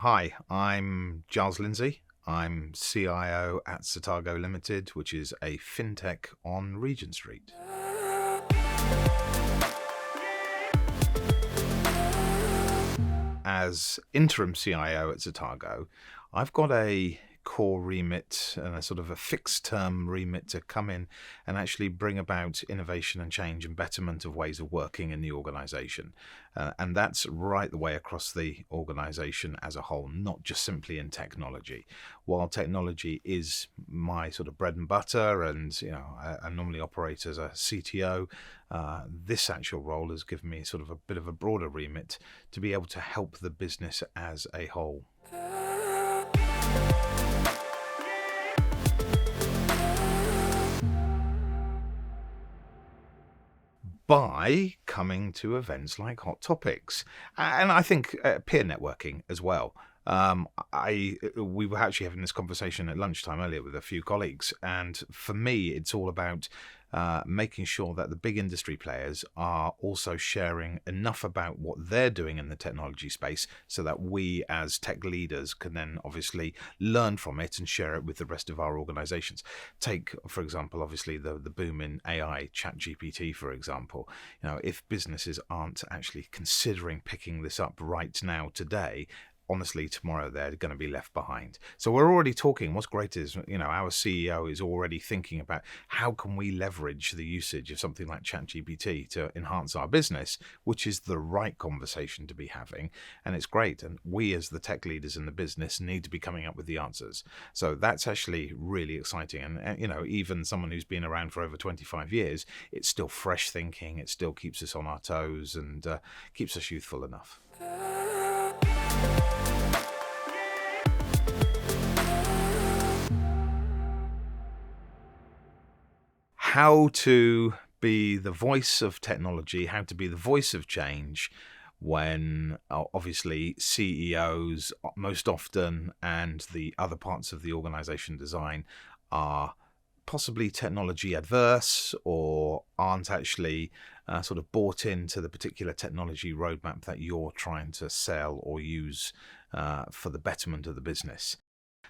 Hi, I'm Giles Lindsay. I'm CIO at Satago Limited, which is a fintech on Regent Street. As interim CIO at Satago, I've got a core remit and a sort of a fixed term remit to come in and actually bring about innovation and change and betterment of ways of working in the organization. And that's right the way across the organization as a whole, not just simply in technology. While technology is my sort of bread and butter, and I normally operate as a CTO, this actual role has given me sort of a bit of a broader remit to be able to help the business as a whole. By coming to events like Hot Topics, and I think peer networking as well. We were actually having this conversation at lunchtime earlier with a few colleagues, and for me, it's all about making sure that the big industry players are also sharing enough about what they're doing in the technology space, so that we as tech leaders can then obviously learn from it and share it with the rest of our organizations. Take, for example, obviously the boom in AI, ChatGPT, for example. If businesses aren't actually considering picking this up right now today, honestly, tomorrow they're going to be left behind. So we're already talking. What's great is, our CEO is already thinking about how can we leverage the usage of something like ChatGPT to enhance our business, which is the right conversation to be having. And it's great. And we, as the tech leaders in the business, need to be coming up with the answers. So that's actually really exciting. And even someone who's been around for over 25 years, it's still fresh thinking. It still keeps us on our toes and keeps us youthful enough. How to be the voice of technology, how to be the voice of change when obviously CEOs most often and the other parts of the organization design are possibly technology adverse or aren't actually sort of bought into the particular technology roadmap that you're trying to sell or use for the betterment of the business.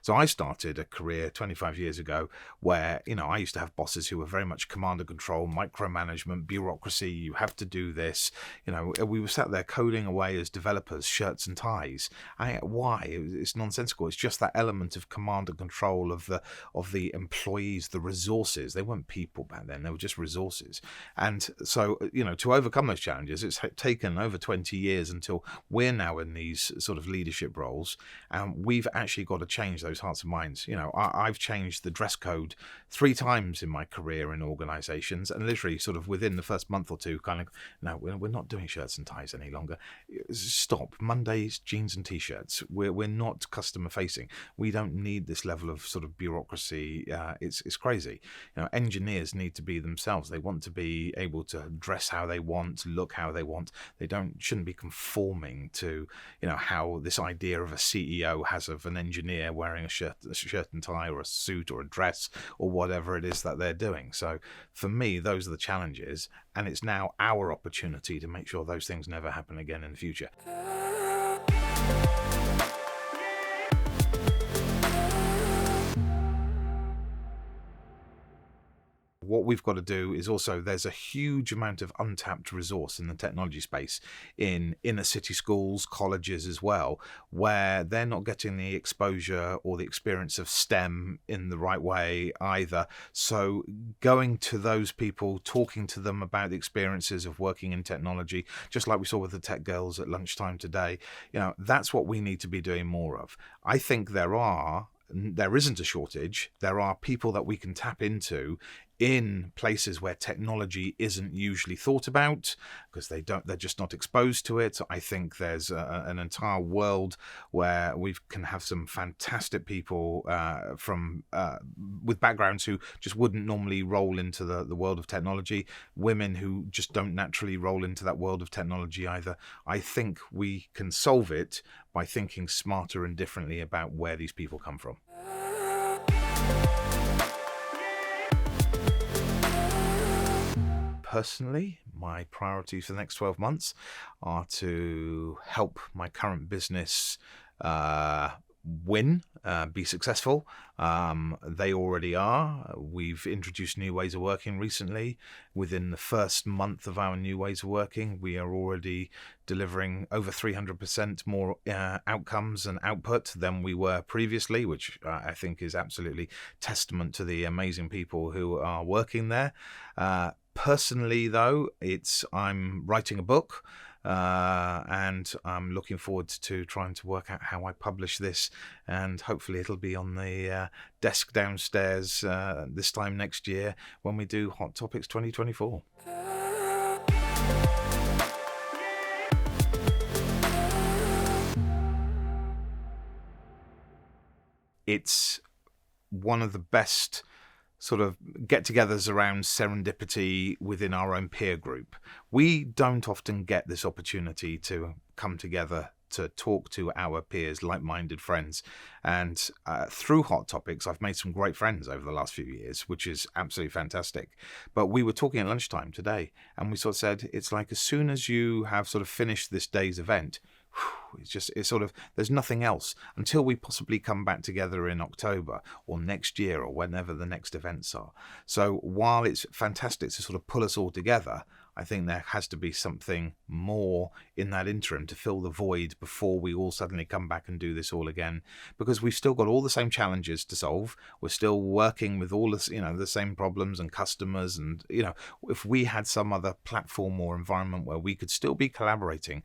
So I started a career 25 years ago where, I used to have bosses who were very much command and control, micromanagement, bureaucracy. You have to do this. We were sat there coding away as developers, shirts and ties. Why? It's nonsensical. It's just that element of command and control of the employees, the resources. They weren't people back then. They were just resources. And so, to overcome those challenges, it's taken over 20 years until we're now in these sort of leadership roles. And we've actually got to change those hearts and minds. I've changed the dress code 3 times in my career in organizations, and literally sort of within the first month or two, kind of, no, we're not doing shirts and ties any longer. Stop. Mondays, jeans and t-shirts. We're not customer facing. We don't need this level of sort of bureaucracy. It's crazy. Engineers need to be themselves. They want to be able to dress how they want, look how they want. They shouldn't be conforming to how this idea of a CEO has of an engineer wearing a shirt and tie or a suit or a dress or whatever it is that they're doing. So for me, those are the challenges, and it's now our opportunity to make sure those things never happen again in the future. What we've got to do is also, there's a huge amount of untapped resource in the technology space in inner city schools, colleges as well, where they're not getting the exposure or the experience of STEM in the right way either. So going to those people, talking to them about the experiences of working in technology, just like we saw with the tech girls at lunchtime today, that's what we need to be doing more of. I think there isn't a shortage. There are people that we can tap into in places where technology isn't usually thought about because they're just not exposed to it. I think there's an entire world where we can have some fantastic people with backgrounds who just wouldn't normally roll into the world of technology, women who just don't naturally roll into that world of technology either. I think we can solve it by thinking smarter and differently about where these people come from. Personally, my priorities for the next 12 months are to help my current business win, be successful. They already are. We've introduced new ways of working recently. Within the first month of our new ways of working, we are already delivering over 300% more outcomes and output than we were previously, which I think is absolutely testament to the amazing people who are working there. Personally, though, I'm writing a book. And I'm looking forward to trying to work out how I publish this, and hopefully it'll be on the desk downstairs this time next year when we do Hot Topics 2024. It's one of the best sort of get-togethers around serendipity within our own peer group. We don't often get this opportunity to come together to talk to our peers, like-minded friends. And through Hot Topics, I've made some great friends over the last few years, which is absolutely fantastic. But we were talking at lunchtime today, and we sort of said, it's like as soon as you have sort of finished this day's event, there's nothing else until we possibly come back together in October or next year or whenever the next events are. So while it's fantastic to sort of pull us all together, I think there has to be something more in that interim to fill the void before we all suddenly come back and do this all again, because we've still got all the same challenges to solve. We're still working with all this, the same problems and customers. And, if we had some other platform or environment where we could still be collaborating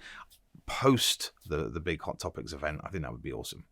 post the big Hot Topics event, I think that would be awesome.